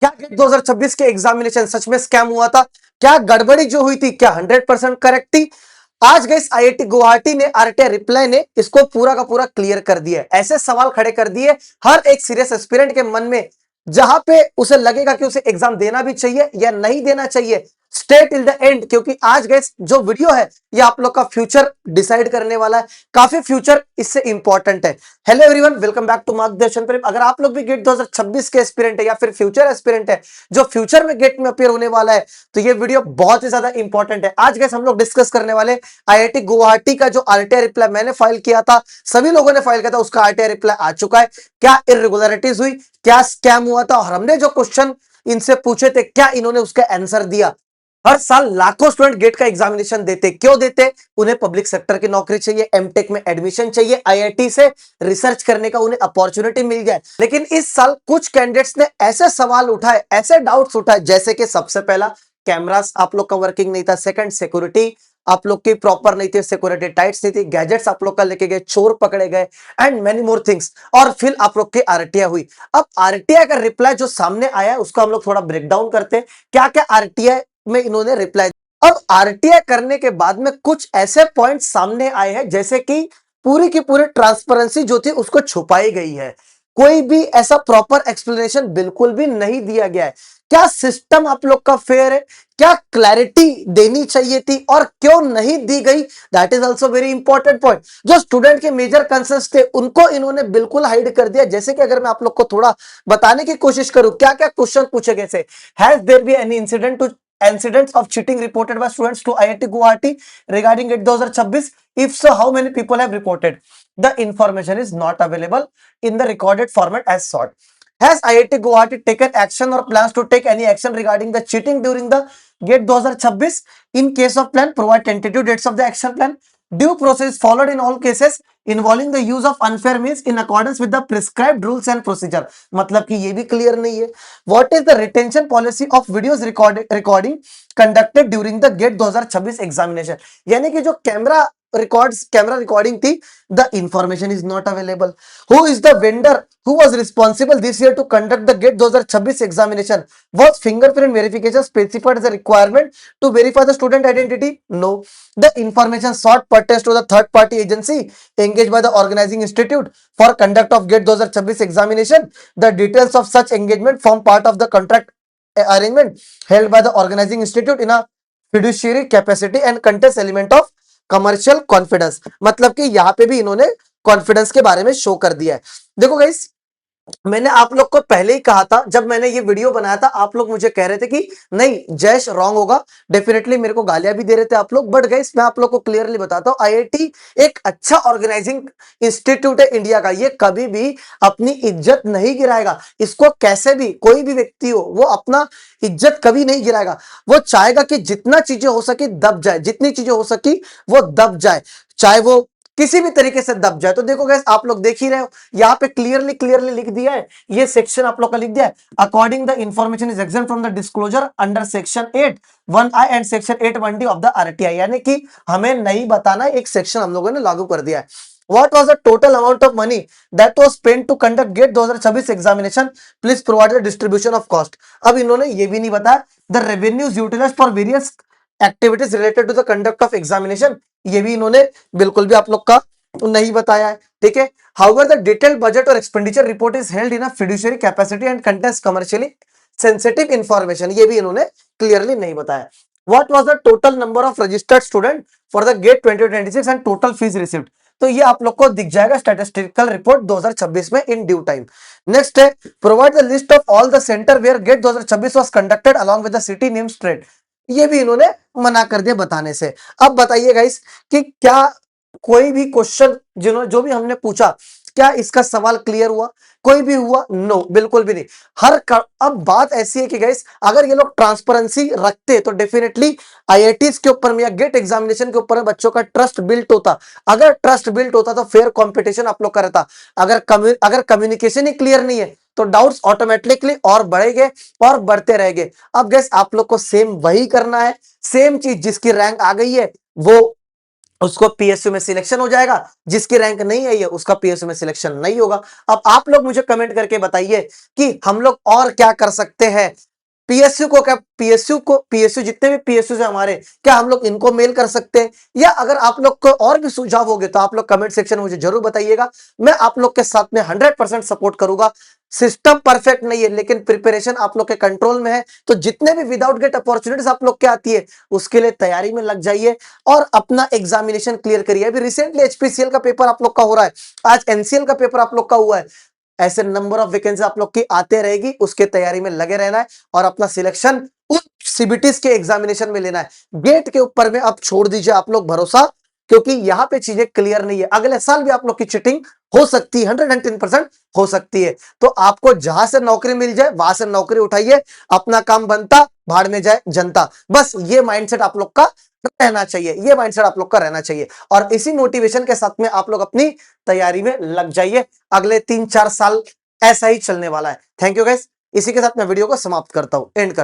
क्या गेट 2026 के एग्जामिनेशन सच में स्कैम हुआ था? क्या गड़बड़ी जो हुई थी क्या 100% करेक्ट थी? आज गई आईआईटी गुवाहाटी ने आरटीआई रिप्लाई ने इसको पूरा का पूरा क्लियर कर दिया। ऐसे सवाल खड़े कर दिए हर एक सीरियस एस्पिरेंट के मन में, जहां पे उसे लगेगा कि उसे एग्जाम देना भी चाहिए या नहीं देना चाहिए। स्टे टिल द एंड, क्योंकि आज गए जो वीडियो है ये आप लोग का फ्यूचर डिसाइड करने वाला है। काफी फ्यूचर इससे इंपॉर्टेंट है। Hello everyone, welcome back to Margdarshan Prem. अगर आप लोग भी गेट 2026 के एस्पिरेंट है या फिर फ्यूचर एस्पिरेंट है जो फ्यूचर में गेट में अपियर होने वाला है, तो ये वीडियो बहुत ही ज्यादा इंपॉर्टेंट है। आज गैस हम लोग डिस्कस करने वाले आईआईटी गुवाहाटी का जो आरटीआई रिप्लाई मैंने फाइल किया था, सभी लोगों ने फाइल किया था, उसका आरटीआई रिप्लाई आ चुका है। क्या इरेगुलरिटीज हुई, क्या स्कैम हुआ था, और हमने जो क्वेश्चन इनसे पूछे थे क्या इन्होंने उसका आंसर दिया। हर साल लाखों स्टूडेंट गेट का एग्जामिनेशन देते, क्यों देते? उन्हें पब्लिक सेक्टर की नौकरी चाहिए, एमटेक में एडमिशन चाहिए, आईआईटी से रिसर्च करने का उन्हें अपॉर्चुनिटी मिल जाए। लेकिन इस साल कुछ कैंडिडेट्स ने ऐसे सवाल उठाए, ऐसे डाउट्स उठाए, जैसे कि सबसे पहला कैमरास आप लोग का वर्किंग नहीं था, सेकंड सिक्योरिटी आप लोग की प्रॉपर नहीं थी, सिक्योरिटी टाइट्स नहीं थी, गैजेट्स आप लोग का लेके गए, चोर पकड़े गए, एंड मेनी मोर थिंग्स। और फिर आप लोग की आरटीआई हुई। अब आरटीआई का रिप्लाई जो सामने आया उसको हम लोग थोड़ा ब्रेक डाउन करते हैं, क्या क्या आरटीआई में इन्होंने रिप्लाई। अब आरटीआई करने के बाद में कुछ ऐसे पॉइंट सामने आए हैं जैसे कि पूरी की पूरी ट्रांसपेरेंसी जो थी उसको छुपाई गई है। कोई भी ऐसा प्रॉपर एक्सप्लेनेशन बिल्कुल भी नहीं दिया गया है। क्या सिस्टम आप लोग का फेयर है? क्या क्लैरिटी देनी चाहिए थी और क्यों नहीं दी गई? That is also very important point. जो स्टूडेंट के मेजर कंसर्न्स थे उनको इन्होंने बिल्कुल हाइड कर दिया। जैसे कि अगर मैं आप लोग को थोड़ा बताने की कोशिश करूं, क्या क्या क्वेश्चन पूछे गए थे। Has there be any incident to incidents of cheating reported by students to IIT Guwahati regarding GATE 2026? If so, how many people have reported? The information is not available in the recorded format as sought. Has IIT Guwahati taken action or plans to take any action regarding the cheating during the GATE 2026? In case of plan, provide tentative dates of the action plan. Due process is followed in all cases involving the use of unfair means in accordance with the prescribed rules and procedure. मतलब कि ये भी clear नहीं है। What is the retention policy of videos recording conducted during the GATE 2026 examination? यानी कि जो camera recording थी, the information is not available. Who is the vendor who was responsible this year to conduct the GATE 2026 examination? Was fingerprint verification specified as a requirement to verify the student identity? No. The information sought pertains to the third party agency engaged by the organizing institute for conduct of GATE 2026 examination. The details of such engagement form part of the contract arrangement held by the organizing institute in a fiduciary capacity and contains element of commercial confidence. मतलब कि यहां पे भी इन्होंने confidence के बारे में show कर दिया है। देखो गाइस, मैंने आप लोग को पहले ही कहा था, जब मैंने ये वीडियो बनाया था आप लोग मुझे कह रहे थे कि नहीं जयश रॉन्ग होगा, डेफिनेटली मेरे को गालियां भी दे रहे थे आप लोग। बट गाइस मैं आप लोग को क्लियरली बताता हूं, आईआईटी एक अच्छा ऑर्गेनाइजिंग इंस्टीट्यूट है इंडिया का। ये कभी भी अपनी इज्जत नहीं गिराएगा। इसको कैसे भी कोई भी व्यक्ति हो वो अपना इज्जत कभी नहीं गिराएगा। वो चाहेगा कि जितना चीजें हो सके दब जाए, जितनी चीजें हो सकी वो दब जाए, चाहे वो किसी भी तरीके से दब जाए। तो देखो गैस, आप लोग देख ही रहे हो, यहाँ पे क्लियरली लिख दिया है, ये सेक्शन आप लोग का लिख दिया है, according the information is exam from the disclosure under section 8(1)(i) and section 8(1)(d) of the RTI. यानी कि हमें नहीं बताना, एक सेक्शन हम लोगों ने लागू कर दिया है। What was the total amount of money that was spent to conduct GATE 2026 examination? Please provide the distribution of cost. अब इन्होंने ये भी नहीं बताया the revenues utilized for various activities related to the conduct of examination. ये भी इन्होंने बिल्कुल भी आप लोग का नहीं बताया है। ठीक है। However, the detailed budget or expenditure report is held in a fiduciary capacity and contains commercially sensitive information. ये भी इन्होंने क्लियरली नहीं बताया। What was the total number of registered student for the GATE 2026 and total fees received? तो ये आप लोग को दिख जाएगा स्टैटिस्टिकल रिपोर्ट 2026 में इन ड्यू टाइम। नेक्स्ट है, provide the list of all the center where GATE 2026 was conducted along with the city name straight. ये भी इन्होंने मना कर दिया बताने से। अब बताइए गाइस कि क्या कोई भी क्वेश्चन जो भी हमने पूछा, क्या इसका सवाल क्लियर हुआ? कोई भी हुआ? नो, बिल्कुल भी नहीं। अब बात ऐसी है कि गाइस अगर ये लोग ट्रांसपेरेंसी रखते तो डेफिनेटली आईआईटीज के ऊपर में या गेट एग्जामिनेशन के ऊपर बच्चों का ट्रस्ट बिल्ट होता। अगर ट्रस्ट बिल्ट होता तो फेयर कंपटीशन आप लोग का रहता। अगर कम्युनिकेशन ही क्लियर नहीं है तो डाउट्स ऑटोमेटिकली और बढ़ेंगे और बढ़ते रहेंगे। अब गैस आप लोग को सेम वही करना है, सेम चीज जिसकी रैंक आ गई है वो उसको पीएसयू में सिलेक्शन हो जाएगा, जिसकी रैंक नहीं आई है उसका पीएसयू में सिलेक्शन नहीं होगा। अब आप लोग मुझे कमेंट करके बताइए कि हम लोग और क्या कर सकते हैं। पीएसयू जितने भी पीएसयू है हमारे, क्या हम लोग इनको मेल कर सकते हैं, या अगर आप लोग को और भी सुझाव होंगे तो आप लोग कमेंट सेक्शन में मुझे जरूर बताइएगा। मैं आप लोग के साथ में 100% सपोर्ट करूंगा। सिस्टम परफेक्ट नहीं है लेकिन प्रिपरेशन आप लोग के कंट्रोल में है, तो जितने भी विदाउट गेट अपॉर्चुनिटीज आप लोग के आती है उसके लिए तैयारी में लग जाइए और अपना एग्जामिनेशन क्लियर करिए। अभी रिसेंटली एचपीसीएल का पेपर आप लोग का हो रहा है, आज एनसीएल का पेपर आप लोग का हुआ है। ऐसे नंबर ऑफ वैकेंसी आप लोग की आते रहेगी, उसके तैयारी में लगे रहना है और अपना सिलेक्शन उन सीबीटीज के एग्जामिनेशन में लेना है। गेट के ऊपर में अब छोड़ दीजिए आप लोग भरोसा, क्योंकि यहां पे चीजें क्लियर नहीं है। अगले साल भी आप लोग की चिटिंग हो सकती है, 110% हो सकती है। तो आपको जहां से नौकरी मिल जाए वहां से नौकरी उठाइए, अपना काम बनता भाड़ में जाए जनता, बस ये माइंडसेट आप लोग का रहना चाहिए, ये माइंडसेट आप लोग का रहना चाहिए। और इसी मोटिवेशन के साथ में आप लोग अपनी तैयारी में लग जाइए। अगले 3-4 साल ऐसा ही चलने वाला है। थैंक यू गाइस, इसी के साथ मैं वीडियो को समाप्त करता हूं, एंड कर